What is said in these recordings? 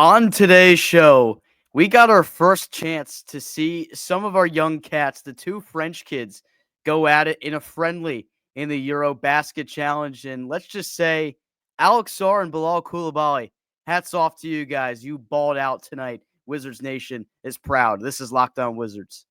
On today's show, we got our first chance to see some of our young cats, the two French kids, go at it in a friendly in the EuroBasket Challenge. And let's just say, Alex Sarr and Bilal Coulibaly, hats off to you guys. You balled out tonight. Wizards Nation is proud. This is Locked On Wizards.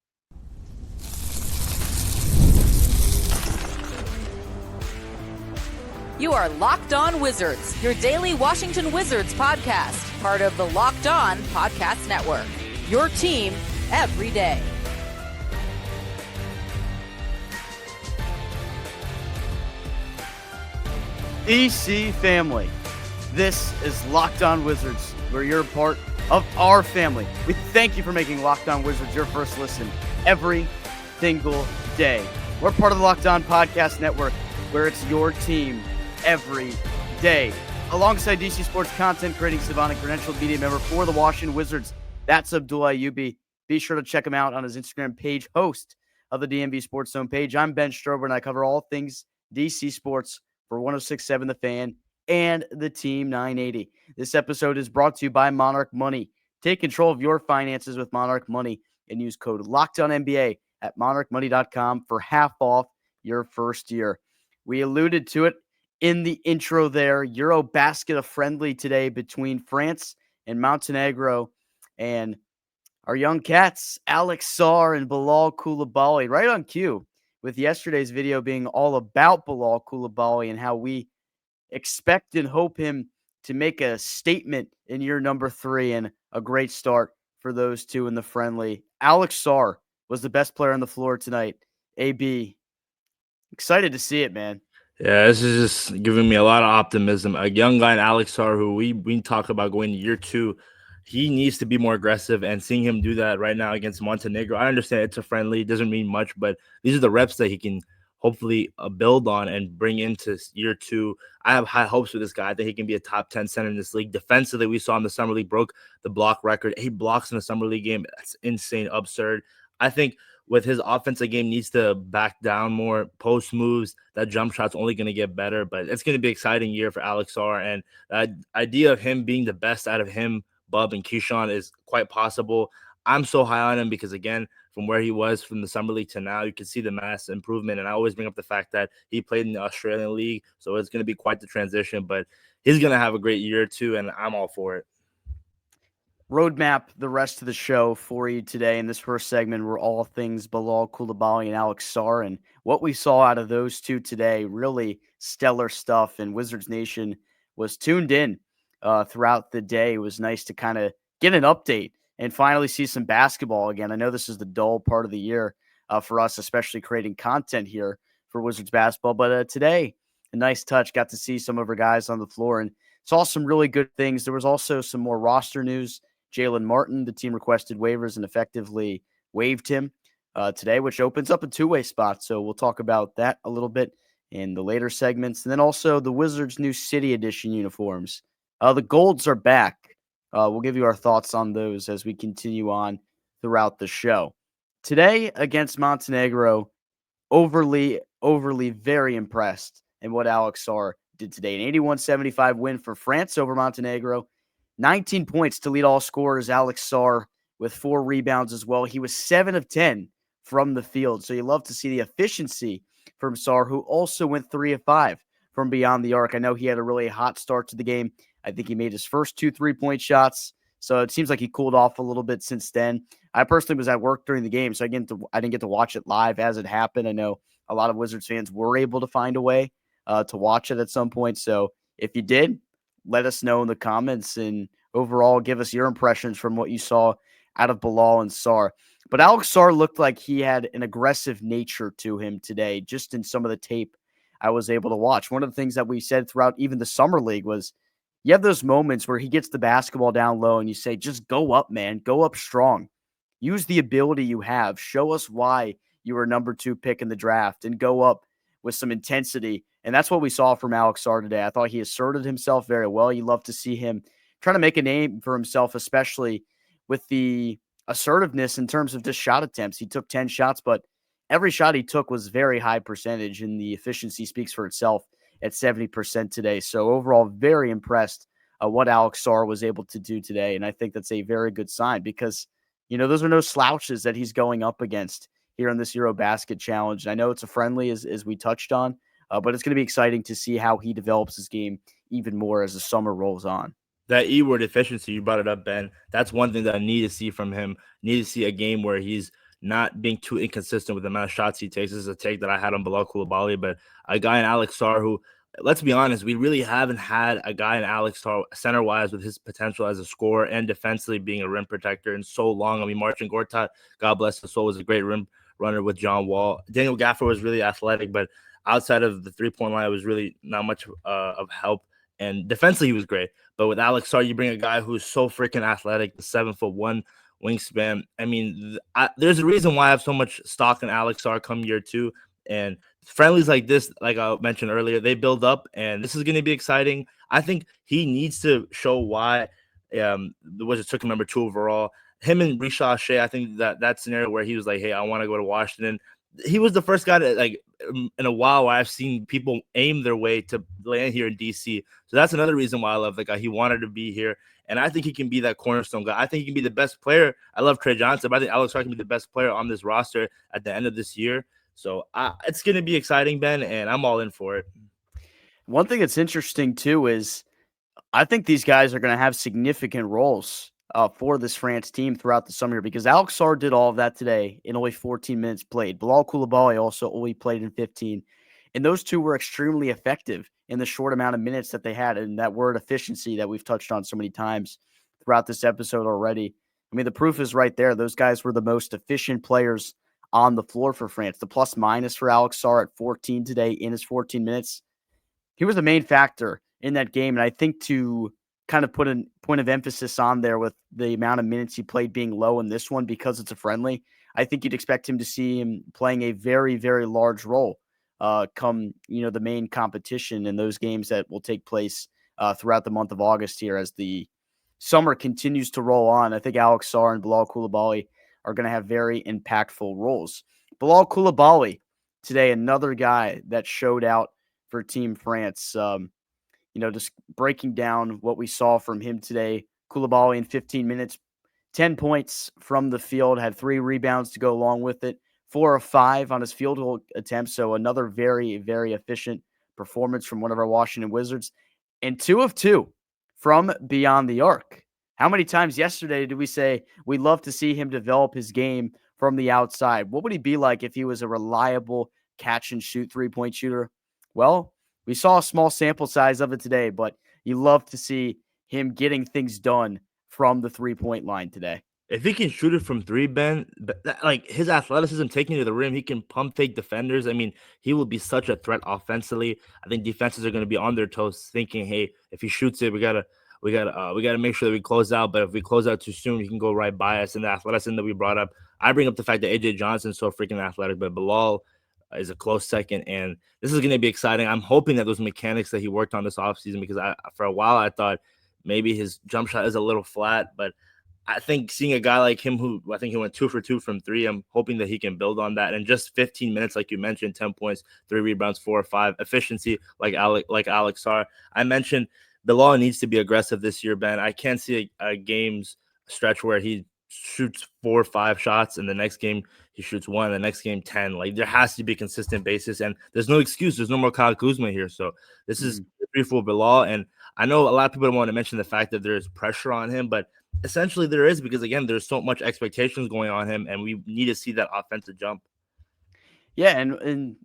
You are Locked On Wizards, your daily Washington Wizards podcast, part of the Locked On Podcast Network. Your team every day. DC family, this is Locked On Wizards, where you're a part of our family. We thank you for making Locked On Wizards your first listen every single day. We're part of the Locked On Podcast Network, where it's your team every day. Alongside DC Sports content creating savant and credentialed media member for the Washington Wizards, that's Abdullah. Be sure to check him out on his Instagram page, host of the DMV Sports Zone page. I'm Ben Strober, and I cover all things DC Sports for 106.7 The Fan and the Team 980. This episode is brought to you by Monarch Money. Take control of your finances with Monarch Money and use code LOCKEDONNBA at monarchmoney.com for half off your first year. We alluded to it in the intro there. EuroBasket a friendly today between France and Montenegro, and our young cats, Alex Sarr and Bilal Coulibaly, right on cue with yesterday's video being all about Bilal Coulibaly and how we expect and hope him to make a statement in year number 3, and a great start for those two in the friendly. Alex Sarr was the best player on the floor tonight. AB, excited to see it, man. Yeah, this is just giving me a lot of optimism. A young guy in Alex Sarr, who we talk about going to year 2, he needs to be more aggressive, and seeing him do that right now against Montenegro, I understand it's a friendly, doesn't mean much, but these are the reps that he can hopefully build on and bring into year 2. I have high hopes for this guy. I think he can be a top 10 center in this league. Defensively, we saw in the Summer League, broke the block record. 8 blocks in the Summer League game. That's insane, absurd. I think with his offensive game needs to back down more, post moves. That jump shot's only going to get better, but it's going to be an exciting year for Alex Sarr. And the idea of him being the best out of him, Bub, and Keyshawn is quite possible. I'm so high on him because, again, from where he was from the Summer League to now, you can see the mass improvement. And I always bring up the fact that he played in the Australian League, so it's going to be quite the transition. But he's going to have a great year too, and I'm all for it. Roadmap the rest of the show for you today. In this first segment, we're all things Bilal Coulibaly and Alex Sarr, and what we saw out of those two today, really stellar stuff. And Wizards Nation was tuned in throughout the day. It was nice to kind of get an update and finally see some basketball again. I know this is the dull part of the year for us, especially creating content here for Wizards basketball. But today, a nice touch. Got to see some of our guys on the floor and saw some really good things. There was also some more roster news. Jaylen Martin, the team requested waivers and effectively waived him today, which opens up a two-way spot. So we'll talk about that a little bit in the later segments. And then also the Wizards' new City Edition uniforms. The Golds are back. We'll give you our thoughts on those as we continue on throughout the show. Today against Montenegro, overly very impressed in what Alex Sarr did today. An 81-75 win for France over Montenegro. 19 points to lead all scorers, Alex Sarr, with 4 rebounds as well. He was 7 of 10 from the field. So you love to see the efficiency from Sarr, who also went 3 of 5 from beyond the arc. I know he had a really hot start to the game. I think he made his first 2 3-point shots. So it seems like he cooled off a little bit since then. I personally was at work during the game, so I didn't get to watch it live as it happened. I know a lot of Wizards fans were able to find a way to watch it at some point. So if you did, let us know in the comments, and overall give us your impressions from what you saw out of Bilal and Sarr. But Alex Sarr looked like he had an aggressive nature to him today, just in some of the tape I was able to watch. One of the things that we said throughout even the Summer League was you have those moments where he gets the basketball down low and you say, just go up, man. Go up strong. Use the ability you have. Show us why you were number 2 pick in the draft and go up with some intensity. And that's what we saw from Alex Sarr today. I thought he asserted himself very well. You love to see him trying to make a name for himself, especially with the assertiveness in terms of just shot attempts. He took 10 shots, but every shot he took was very high percentage, and the efficiency speaks for itself at 70% today. So overall, very impressed what Alex Sarr was able to do today. And I think that's a very good sign because, those are no slouches that he's going up against here in this EuroBasket challenge. And I know it's a friendly, as we touched on, but it's going to be exciting to see how he develops his game even more as the summer rolls on. That E-word efficiency, you brought it up, Ben. That's one thing that I need to see from him. Need to see a game where he's not being too inconsistent with the amount of shots he takes. This is a take that I had on Bilal Coulibaly, but a guy in Alex Sarr who, let's be honest, we really haven't had a guy in Alex Sarr center-wise with his potential as a scorer and defensively being a rim protector in so long. I mean, Marcin Gortat, God bless his soul, was a great rim runner with John Wall. Daniel Gafford was really athletic, but outside of the three-point line, it was really not much of help. And defensively, he was great. But with Alex Sarr, you bring a guy who's so freaking athletic, the 7'1" wingspan. I mean, there's a reason why I have so much stock in Alex Sarr come year 2. And friendlies like this, like I mentioned earlier, they build up, and this is going to be exciting. I think he needs to show why the Wizards took him number 2 overall. Him and Rishad Shea, I think that scenario where he was like, hey, I want to go to Washington. He was the first guy to, like, in a while where I've seen people aim their way to land here in DC. So that's another reason why I love the guy. He wanted to be here, and I think he can be that cornerstone guy. I think he can be the best player. I love Trey Johnson, but I think Alex Sarr can be the best player on this roster at the end of this year. So it's going to be exciting, Ben, and I'm all in for it. One thing that's interesting, too, is I think these guys are going to have significant roles for this France team throughout the summer because Alex Sarr did all of that today in only 14 minutes played. Bilal Coulibaly also only played in 15. And those two were extremely effective in the short amount of minutes that they had. And that word efficiency that we've touched on so many times throughout this episode already. I mean, the proof is right there. Those guys were the most efficient players on the floor for France. The plus minus for Alex Sarr at 14 today in his 14 minutes. He was the main factor in that game. And I think to kind of put a point of emphasis on there with the amount of minutes he played being low in this one because it's a friendly, I think you'd expect him to see him playing a very, very large role come, the main competition in those games that will take place throughout the month of August here as the summer continues to roll on. I think Alex Sarr and Bilal Coulibaly are going to have very impactful roles. Bilal Coulibaly today, another guy that showed out for Team France. Just breaking down what we saw from him today. Coulibaly in 15 minutes, 10 points from the field, had 3 rebounds to go along with it, 4 of 5 on his field goal attempts. So another very, very efficient performance from one of our Washington Wizards, and 2 of 2 from beyond the arc. How many times yesterday did we say we'd love to see him develop his game from the outside? What would he be like if he was a reliable catch and shoot 3-point shooter? Well, we saw a small sample size of it today, but you love to see him getting things done from the 3-point line today. If he can shoot it from 3, Ben, like his athleticism taking to the rim, he can pump fake defenders. I mean, he will be such a threat offensively. I think defenses are going to be on their toes, thinking, "Hey, if he shoots it, we gotta make sure that we close out. But if we close out too soon, he can go right by us." And the athleticism that we brought up, I bring up the fact that AJ Johnson's so freaking athletic, but Bilal is a close second, and this is going to be exciting. I'm hoping that those mechanics that he worked on this offseason, because for a while I thought maybe his jump shot is a little flat, but I think seeing a guy like him who I think he went 2 for 2 from 3, I'm hoping that he can build on that. And just 15 minutes, like you mentioned, 10 points, 3 rebounds, 4 or 5, efficiency like Alex Sarr. I mentioned Bilal needs to be aggressive this year, Ben. I can't see a game's stretch where he shoots 4 or 5 shots, and the next game he shoots 1, the next game 10. Like, there has to be a consistent basis, and there's no excuse. There's no more Kyle Kuzma here, so this is free for Bilal. And I know a lot of people don't want to mention the fact that there's pressure on him, but essentially there is, because again, there's so much expectations going on him, and we need to see that offensive jump. Yeah, and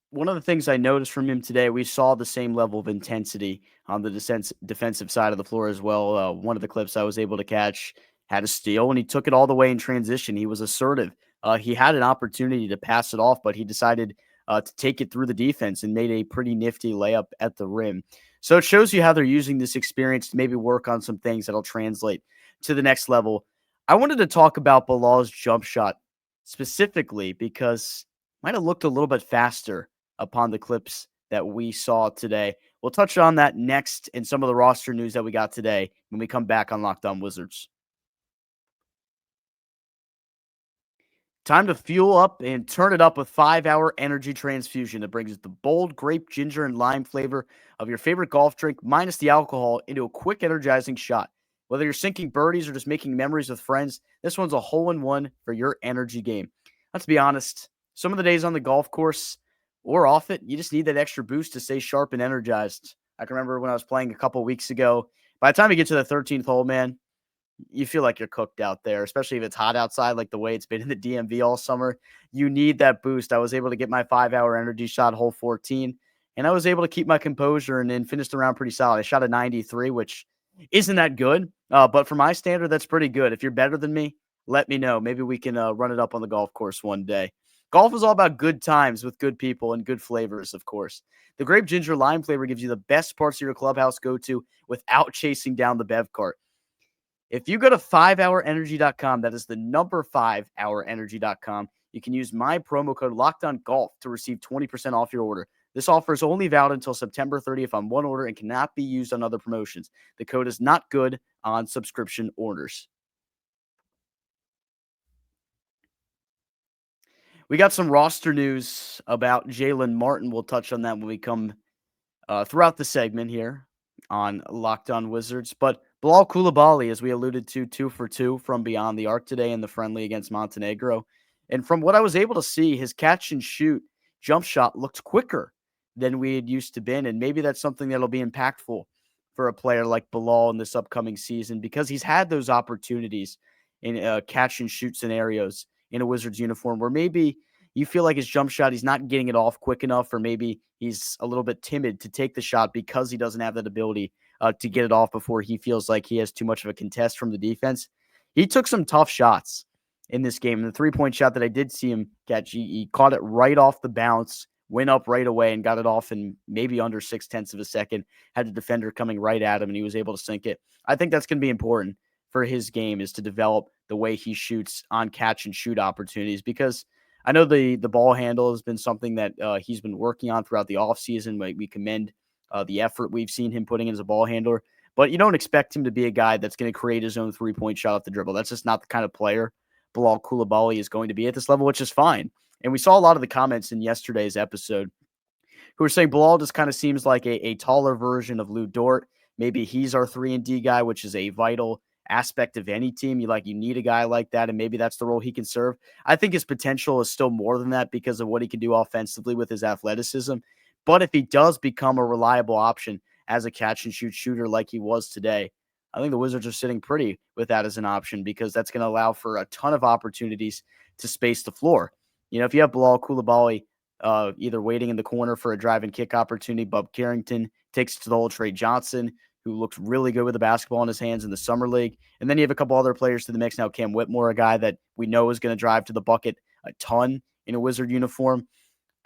one of the things I noticed from him today, we saw the same level of intensity on the defensive side of the floor as well. One of the clips I was able to catch had a steal, and he took it all the way in transition. He was assertive. He had an opportunity to pass it off, but he decided to take it through the defense and made a pretty nifty layup at the rim. So it shows you how they're using this experience to maybe work on some things that'll translate to the next level. I wanted to talk about Bilal's jump shot specifically because it might have looked a little bit faster upon the clips that we saw today. We'll touch on that next in some of the roster news that we got today when we come back on Locked On Wizards. Time to fuel up and turn it up with 5-Hour Energy Transfusion that brings the bold grape, ginger, and lime flavor of your favorite golf drink minus the alcohol into a quick, energizing shot. Whether you're sinking birdies or just making memories with friends, this one's a hole-in-one for your energy game. Let's be honest, some of the days on the golf course or off it, you just need that extra boost to stay sharp and energized. I can remember when I was playing a couple weeks ago, by the time you get to the 13th hole, man, you feel like you're cooked out there, especially if it's hot outside, like the way it's been in the DMV all summer. You need that boost. I was able to get my 5-hour energy shot hole 14, and I was able to keep my composure and then finish the round pretty solid. I shot a 93, which isn't that good, but for my standard, that's pretty good. If you're better than me, let me know. Maybe we can run it up on the golf course one day. Golf is all about good times with good people and good flavors, of course. The grape ginger lime flavor gives you the best parts of your clubhouse go-to without chasing down the bev cart. If you go to 5hourenergy.com, that is the number 5hourenergy.com, you can use my promo code LOCKEDONGOLF to receive 20% off your order. This offer is only valid until September 30th on one order and cannot be used on other promotions. The code is not good on subscription orders. We got some roster news about Jaylen Martin. We'll touch on that when we come throughout the segment here on Locked On Wizards. But Bilal Coulibaly, as we alluded to, 2 for 2 from beyond the arc today in the friendly against Montenegro. And from what I was able to see, his catch and shoot jump shot looked quicker than we had used to been. And maybe that's something that'll be impactful for a player like Bilal in this upcoming season, because he's had those opportunities in catch and shoot scenarios in a Wizards uniform where maybe you feel like his jump shot, he's not getting it off quick enough, or maybe he's a little bit timid to take the shot because he doesn't have that ability to get it off before he feels like he has too much of a contest from the defense. He took some tough shots in this game. And the three-point shot that I did see him catch, he caught it right off the bounce, went up right away and got it off in maybe under 0.6 of a second, had the defender coming right at him, and he was able to sink it. I think that's going to be important for his game, is to develop the way he shoots on catch and shoot opportunities, because I know the ball handle has been something that he's been working on throughout the offseason. We commend the effort we've seen him putting in as a ball handler, but you don't expect him to be a guy that's going to create his own three-point shot off the dribble. That's just not the kind of player Bilal Coulibaly is going to be at this level, which is fine. And we saw a lot of the comments in yesterday's episode who were saying Bilal just kind of seems like a taller version of Lou Dort. Maybe he's our 3-and-D guy, which is a vital aspect of any team. You need a guy like that, and maybe that's the role he can serve. I think his potential is still more than that because of what he can do offensively with his athleticism. But if he does become a reliable option as a catch and shoot shooter like he was today, I think the Wizards are sitting pretty with that as an option, because that's going to allow for a ton of opportunities to space the floor. If you have Bilal Coulibaly either waiting in the corner for a drive and kick opportunity, Bub Carrington takes it to the hole, Trey Johnson, who looked really good with the basketball in his hands in the summer league. And then you have a couple other players to the mix now. Cam Whitmore, a guy that we know is going to drive to the bucket a ton in a Wizard uniform.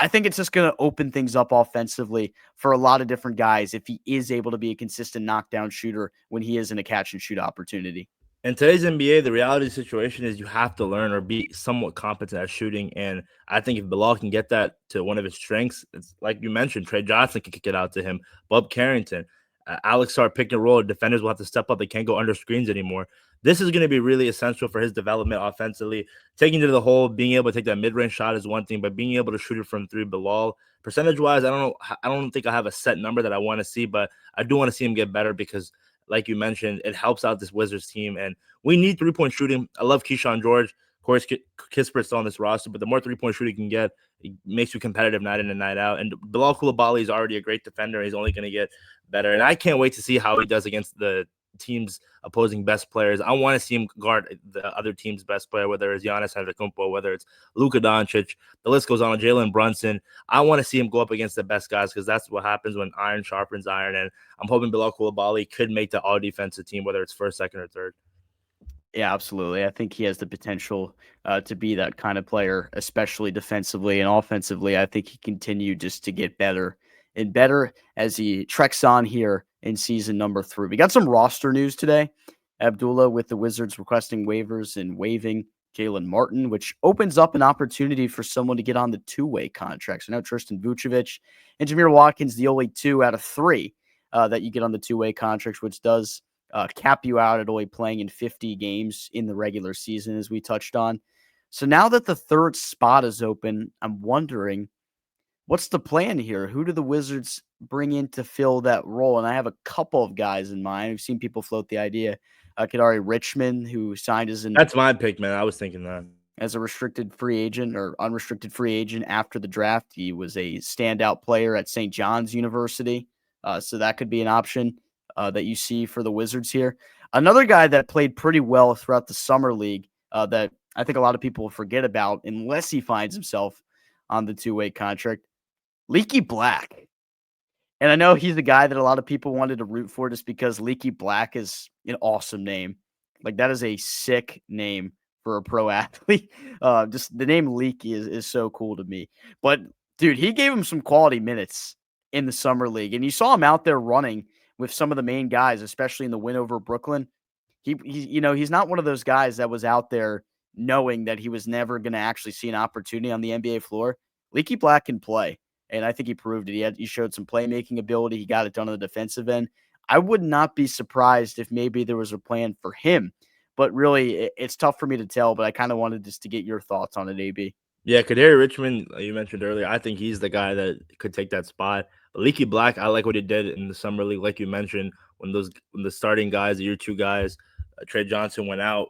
I think it's just going to open things up offensively for a lot of different guys if he is able to be a consistent knockdown shooter when he is in a catch and shoot opportunity. In today's NBA, the reality situation is you have to learn or be somewhat competent at shooting. And I think if Bilal can get that to one of his strengths, it's like you mentioned, Trey Johnson can kick it out to him, Bub Carrington, Alex Sarr pick and roll. Defenders will have to step up. They can't go under screens anymore. This is going to be really essential for his development offensively. Taking to the hole, being able to take that mid-range shot is one thing, but being able to shoot it from three, Bilal, percentage-wise, I don't think I have a set number that I want to see, but I do want to see him get better because, like you mentioned, it helps out this Wizards team, and we need three-point shooting. I love Keyshawn George. Of course, Kispert's on this roster, but the more three-point shooting you can get, it makes you competitive night in and night out. And Bilal Coulibaly is already a great defender. He's only going to get better, and I can't wait to see how he does against the team's opposing best players. I want to see him guard the other team's best player, whether it's Giannis Antetokounmpo, whether it's Luka Doncic. The list goes on. Jalen Brunson. I want to see him go up against the best guys because that's what happens when iron sharpens iron. And I'm hoping Bilal Coulibaly could make the all-defensive team, whether it's first, second, or third. Yeah, absolutely. I think he has the potential to be that kind of player, especially defensively and offensively. I think he continued just to get better and better as he treks on here in season number 3. We got some roster news today. Abdullah with the Wizards requesting waivers and waiving Jaylen Martin, which opens up an opportunity for someone to get on the two-way contract. So now Tristan Vucevic and Jameer Watkins, the only 2 out of 3 that you get on the two-way contracts, which does cap you out at only playing in 50 games in the regular season, as we touched on. So now that the third spot is open, I'm wondering what's the plan here? Who do the Wizards bring in to fill that role? And I have a couple of guys in mind. We've seen people float the idea. Kadari Richmond, who signed That's my pick, man. I was thinking that. as a restricted free agent or unrestricted free agent after the draft. He was a standout player at St. John's University. So that could be an option that you see for the Wizards here. Another guy that played pretty well throughout the summer league that I think a lot of people will forget about unless he finds himself on the two-way contract, Leaky Black. And I know he's the guy that a lot of people wanted to root for just because Leaky Black is an awesome name. Like, that is a sick name for a pro athlete. Just the name Leaky is so cool to me. But, dude, he gave him some quality minutes in the summer league. And you saw him out there running with some of the main guys, especially in the win over Brooklyn. He's not one of those guys that was out there knowing that he was never going to actually see an opportunity on the NBA floor. Leaky Black can play. And I think he proved it. He showed some playmaking ability. He got it done on the defensive end. I would not be surprised if maybe there was a plan for him. But really, it's tough for me to tell. But I kind of wanted just to get your thoughts on it, AB. Yeah, Kadari Richmond, you mentioned earlier. I think he's the guy that could take that spot. But Leaky Black, I like what he did in the summer league, like you mentioned, when the starting guys, the year two guys, Trey Johnson went out.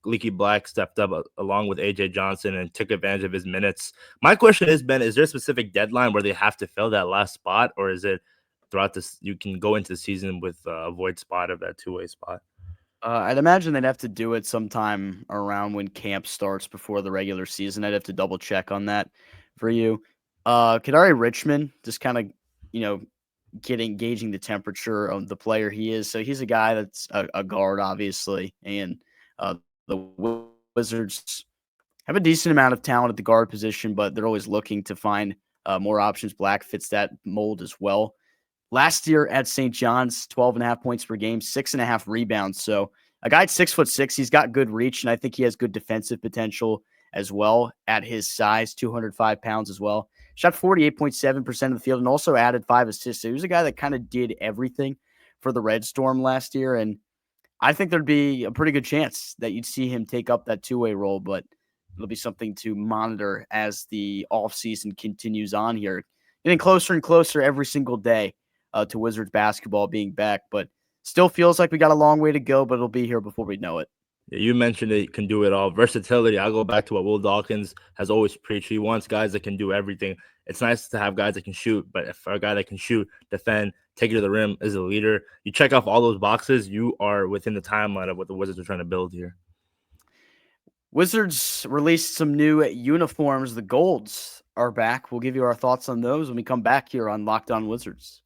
Leaky Black stepped up along with AJ Johnson and took advantage of his minutes. My question is, Ben, is there a specific deadline where they have to fill that last spot, or is it throughout this? You can go into the season with a void spot of that two-way spot. I'd imagine they'd have to do it sometime around when camp starts before the regular season. I'd have to double check on that for you. Kadari Richmond, just kind of, gauging the temperature of the player he is. So he's a guy that's a guard, obviously, and the Wizards have a decent amount of talent at the guard position, but they're always looking to find more options. Black fits that mold as well. Last year at St. John's, 12.5 points per game, 6.5 rebounds. So a guy at 6'6", he's got good reach, and I think he has good defensive potential as well at his size, 205 pounds as well. Shot 48.7% of the field and also added 5 assists. So he was a guy that kind of did everything for the Red Storm last year, and I think there'd be a pretty good chance that you'd see him take up that two-way role, but it'll be something to monitor as the offseason continues on here. Getting closer and closer every single day to Wizards basketball being back, but still feels like we got a long way to go, but it'll be here before we know it. Yeah, you mentioned it can do it all. Versatility. I'll go back to what Will Dawkins has always preached. He wants guys that can do everything. It's nice to have guys that can shoot, but if a guy that can shoot, defend, take it to the rim is a leader, you check off all those boxes, you are within the timeline of what the Wizards are trying to build here. Wizards released some new uniforms. The Golds are back. We'll give you our thoughts on those when we come back here on Locked On Wizards.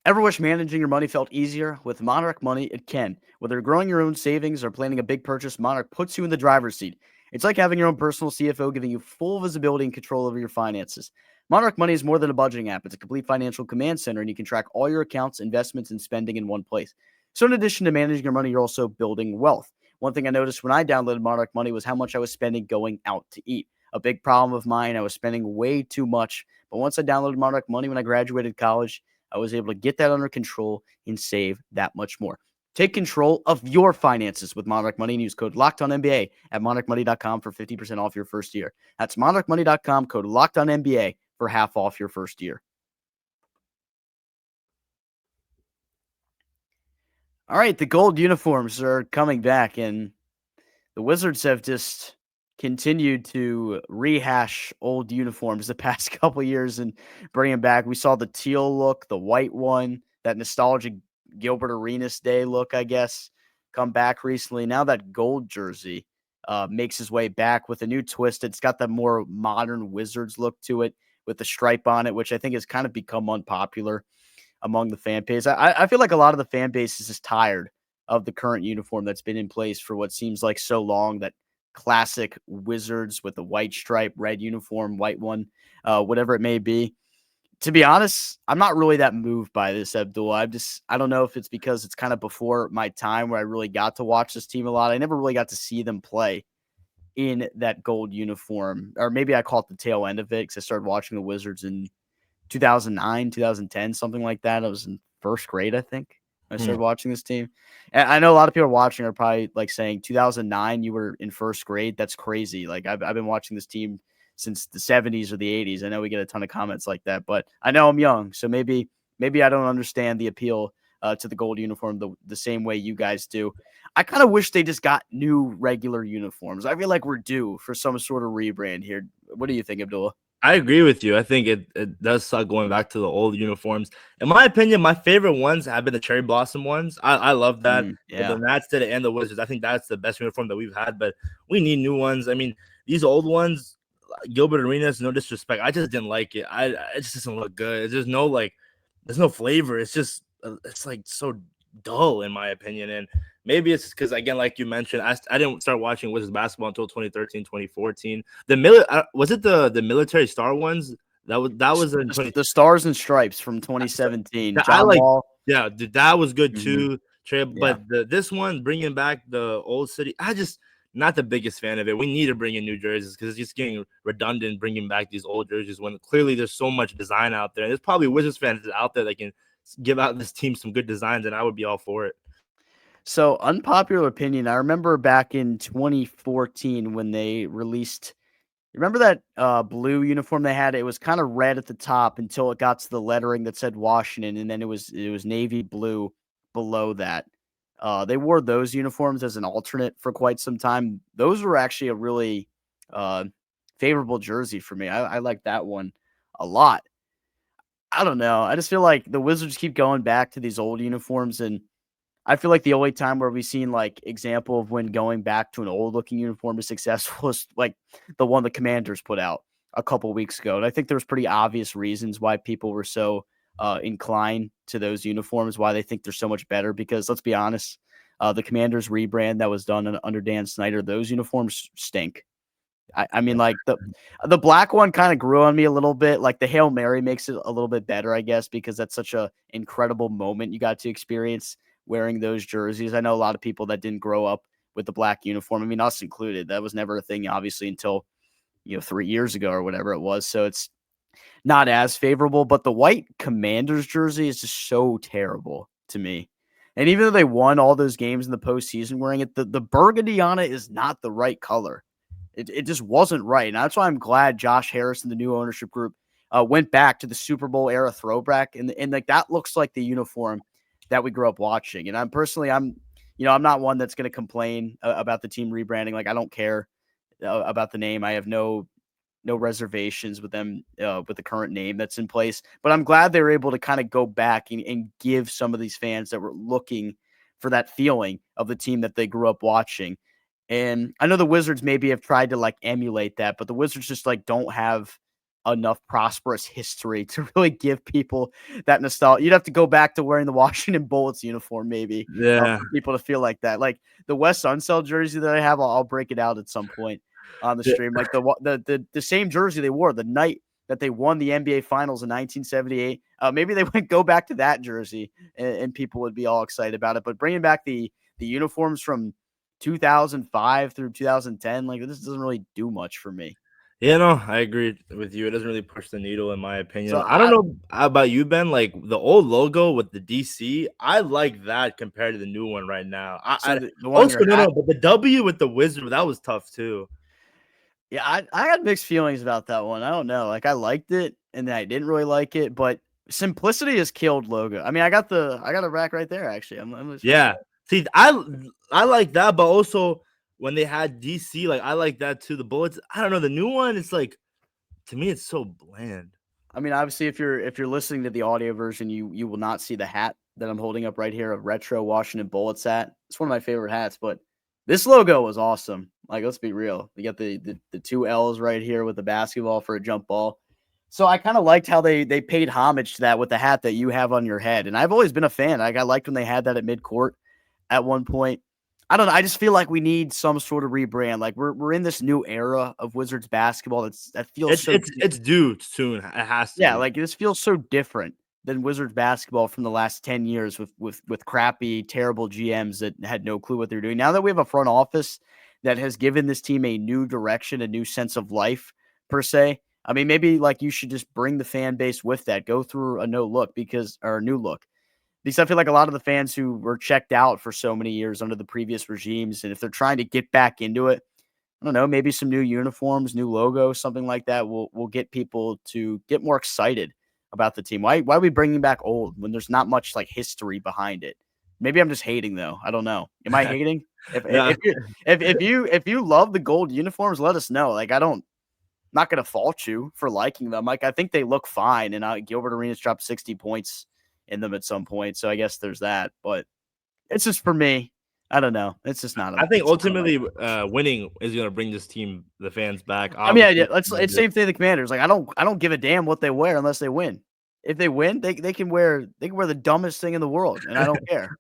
Ever wish managing your money felt easier? With Monarch Money, it can. Whether you're growing your own savings or planning a big purchase, Monarch puts you in the driver's seat. It's like having your own personal CFO giving you full visibility and control over your finances. Monarch Money is more than a budgeting app. It's a complete financial command center, and you can track all your accounts, investments, and spending in one place. So in addition to managing your money, you're also building wealth. One thing I noticed when I downloaded Monarch Money was how much I was spending going out to eat. A big problem of mine, I was spending way too much. But once I downloaded Monarch Money when I graduated college, I was able to get that under control and save that much more. Take control of your finances with Monarch Money and use code LOCKEDONNBA at monarchmoney.com for 50% off your first year. That's monarchmoney.com, code LOCKEDONNBA for half off your first year. All right, the gold uniforms are coming back, and the Wizards have just continued to rehash old uniforms the past couple years and bring them back. We saw the teal look, the white one, that nostalgic Gilbert Arenas Day look, I guess, come back recently. Now that gold jersey makes his way back with a new twist. It's got that more modern Wizards look to it with the stripe on it, which I think has kind of become unpopular among the fan base. I feel like a lot of the fan base is just tired of the current uniform that's been in place for what seems like so long, that classic Wizards with the white stripe, red uniform, white one, whatever it may be. To be honest, I'm not really that moved by this, Abdullah. I don't know if it's because it's kind of before my time where I really got to watch this team a lot. I never really got to see them play in that gold uniform, or maybe I caught the tail end of it because I started watching the Wizards in 2009, 2010, something like that. I was in first grade, I think. I started watching this team. And I know a lot of people watching are probably like saying 2009, you were in first grade. That's crazy. Like I've been watching this team since the 70s or the 80s. I know we get a ton of comments like that, but I know I'm young. So maybe I don't understand the appeal to the gold uniform the same way you guys do. I kind of wish they just got new regular uniforms. I feel like we're due for some sort of rebrand here. What do you think, Abdullah? I agree with you. I think it does suck going back to the old uniforms. In my opinion, my favorite ones have been the cherry blossom ones. I love that. But Yeah. the Nats did it and the Wizards. I think that's the best uniform that we've had. But we need new ones. I mean, these old ones, Gilbert Arenas, no disrespect. I just didn't like it. It just doesn't look good. There's no flavor. It's just it's like so dull in my opinion. And maybe it's because, again, like you mentioned, I didn't start watching Wizards basketball until 2013, 2014. Was it the military star ones? That was in The Stars and Stripes from 2017. John Wall. Yeah, dude, that was good Mhm. too. Trey, Yeah. but this one bringing back the old city, I just not the biggest fan of it. We need to bring in new jerseys because it's just getting redundant bringing back these old jerseys when clearly there's so much design out there. And there's probably Wizards fans out there that can give out this team some good designs, and I would be all for it. So, unpopular opinion. I remember back in 2014 when they released. Remember that blue uniform they had? It was kind of red at the top until it got to the lettering that said Washington, and then it was navy blue below that. They wore those uniforms as an alternate for quite some time. Those were actually a really uh, favorable jersey for me. I like that one a lot. I don't know. I just feel like the Wizards keep going back to these old uniforms, and I feel like the only time where we've seen like example of when going back to an old looking uniform is successful is like the one the Commanders put out a couple weeks ago. And I think there's pretty obvious reasons why people were so inclined to those uniforms, why they think they're so much better. Because let's be honest, the Commanders rebrand that was done under Dan Snyder, those uniforms stink. I mean, like the black one kind of grew on me a little bit. Like the Hail Mary makes it a little bit better, I guess, because that's such a incredible moment you got to experience wearing those jerseys. I know a lot of people that didn't grow up with the black uniform. I mean, us included. That was never a thing, obviously, until 3 years ago or whatever it was. So it's not as favorable. But the white Commanders jersey is just so terrible to me. And even though they won all those games in the postseason wearing it, the burgundy on it is not the right color. It just wasn't right. And that's why I'm glad Josh Harris and the new ownership group went back to the Super Bowl era throwback. And like that looks like the uniform that we grew up watching. And I'm not one that's going to complain about the team rebranding. Like I don't care about the name. I have no reservations with them with the current name that's in place. But I'm glad they were able to kind of go back and give some of these fans that were looking for that feeling of the team that they grew up watching. And I know the Wizards maybe have tried to like emulate that, but the Wizards just like don't have enough prosperous history to really give people that nostalgia. You'd have to go back to wearing the Washington Bullets uniform maybe Yeah. for people to feel like that. Like the West Unseld jersey that I have, I'll break it out at some point on the stream. Like the same jersey they wore the night that they won the NBA Finals in 1978. Maybe they would go back to that jersey and people would be all excited about it. But bringing back the uniforms from 2005 through 2010, like this doesn't really do much for me. Yeah, no, I agree with you. It doesn't really push the needle, in my opinion. So I don't know about you, Ben. Like the old logo with the DC, I like that compared to the new one right now. the one Also, no, but the W with the wizard, that was tough too. Yeah, I had mixed feelings about that one. I don't know. Like I liked it and then I didn't really like it, but simplicity has killed logo. I mean, I got a rack right there actually. I'm just Yeah. See, I like that, but also when they had DC, like I like that too. The bullets, I don't know. The new one, it's like to me, it's so bland. I mean, obviously, if you're listening to the audio version, you will not see the hat that I'm holding up right here, a retro Washington Bullets hat. It's one of my favorite hats, but this logo was awesome. Like, let's be real. You got the two L's right here with the basketball for a jump ball. So I kind of liked how they paid homage to that with the hat that you have on your head. And I've always been a fan. Like, I liked when they had that at midcourt at one point. I don't know. I just feel like we need some sort of rebrand. Like we're in this new era of Wizards basketball that feels it's due soon. It has to. Yeah, be. like this feels so different than Wizards basketball from the last 10 years with crappy, terrible GMs that had no clue what they're doing. Now that we have a front office that has given this team a new direction, a new sense of life per se. I mean, maybe like you should just bring the fan base with that. Go through a new look Because I feel like a lot of the fans who were checked out for so many years under the previous regimes, and if they're trying to get back into it, I don't know, maybe some new uniforms, new logo, something like that will get people to get more excited about the team. Why are we bringing back old when there's not much like history behind it? Maybe I'm just hating though. I don't know. Am I hating? If No, if you love the gold uniforms, let us know. Like not gonna fault you for liking them. Like I think they look fine, and Gilbert Arenas dropped 60 points in them at some point, so I guess there's that. But it's just for me. I don't know. It's just not. I think it's not ultimately winning is going to bring this team, the fans back. I mean, yeah, Obviously, it's same thing. The Commanders, like I don't give a damn what they wear unless they win. If they win, they can wear the dumbest thing in the world, and I don't care.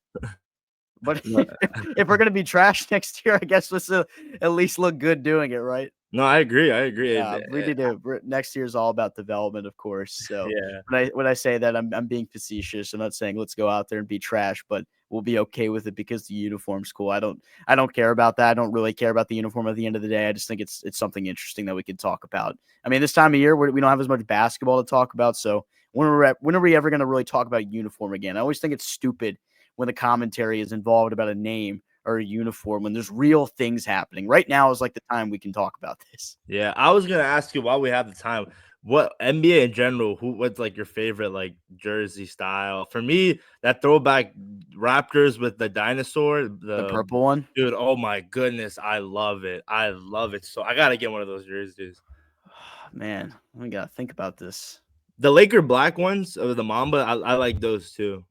But if we're gonna be trash next year, I guess let's at least look good doing it, right? No, I agree. Yeah, we need to. Next year is all about development, of course. So Yeah. when I say that, I'm being facetious. I'm not saying let's go out there and be trash, but we'll be okay with it because the uniform's cool. I don't care about that. I don't really care about the uniform at the end of the day. I just think it's something interesting that we can talk about. I mean, this time of year we don't have as much basketball to talk about. So when are we ever going to really talk about uniform again? I always think it's stupid when the commentary is involved about a name or a uniform when there's real things happening. Right now is like the time we can talk about this. Yeah, I was gonna ask you while we have the time, what NBA in general, what's like your favorite like jersey style? For me, that throwback Raptors with the dinosaur, The purple one, dude. Oh my goodness, I love it. I love it. So I gotta get one of those jerseys. man. We gotta think about this. The Laker black ones of the Mamba, I like those too.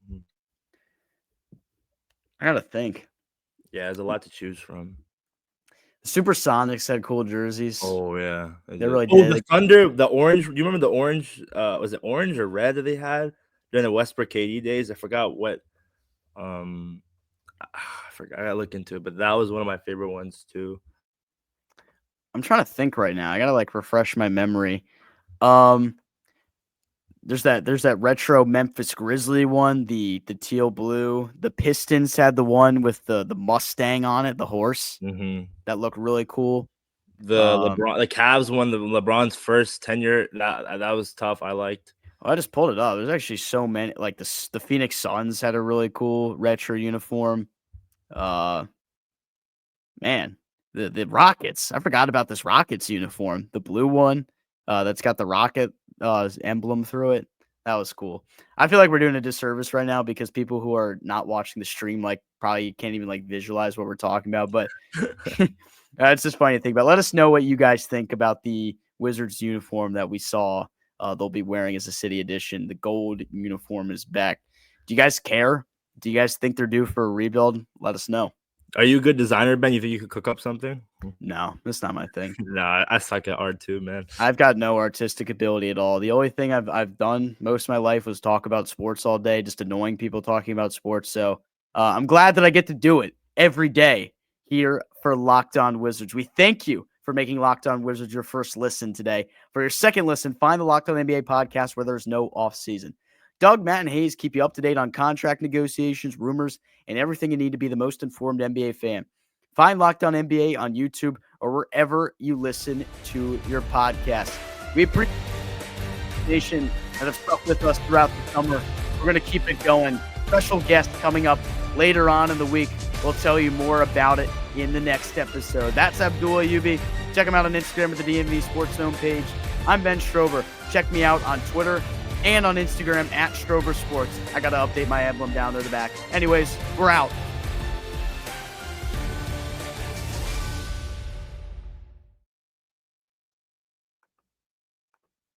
I gotta think. Yeah, there's a lot to choose from. Supersonics had cool jerseys. Oh yeah, they really did. did. The Thunder, the orange. Do you remember the orange? Was it orange or red that they had during the Westbrook KD days? I forgot what. I forgot. I gotta look into it, but that was one of my favorite ones too. I'm trying to think right now. I gotta like refresh my memory. There's that retro Memphis Grizzly one, the teal blue. The Pistons had the one with the Mustang on it, the horse. Mm-hmm. That looked really cool. The Cavs won the LeBron's first tenure. That was tough. I liked. I just pulled it up. There's actually so many. Like the Phoenix Suns had a really cool retro uniform. Man, the Rockets. I forgot about this Rockets uniform. The blue one. That's got the rocket emblem through it. That was cool. I feel like we're doing a disservice right now because people who are not watching the stream like probably can't even like visualize what we're talking about. But it's just funny to think about. Let us know what you guys think about the Wizards uniform that we saw. They'll be wearing as a city edition. The gold uniform is back. Do you guys care? Do you guys think they're due for a rebuild? Let us know. Are you a good designer, Ben? You think you could cook up something? No, that's not my thing. Nah, I suck at art too, man. I've got no artistic ability at all. The only thing I've done most of my life was talk about sports all day, just annoying people talking about sports. So I'm glad that I get to do it every day here for Locked On Wizards. We thank you for making Locked On Wizards your first listen today. For your second listen, find the Locked On NBA podcast where there's no off season. Doug, Matt, and Hayes keep you up to date on contract negotiations, rumors, and everything you need to be the most informed NBA fan. Find Locked On NBA on YouTube or wherever you listen to your podcast. We appreciate the nation that have stuck with us throughout the summer. We're going to keep it going. Special guest coming up later on in the week. We'll tell you more about it in the next episode. That's Abdullah Yubi. Check him out on Instagram at the DMV Sports Zone page. I'm Ben Strover. Check me out on Twitter and on Instagram at Strover Sports. I got to update my emblem down there at the back. Anyways, we're out.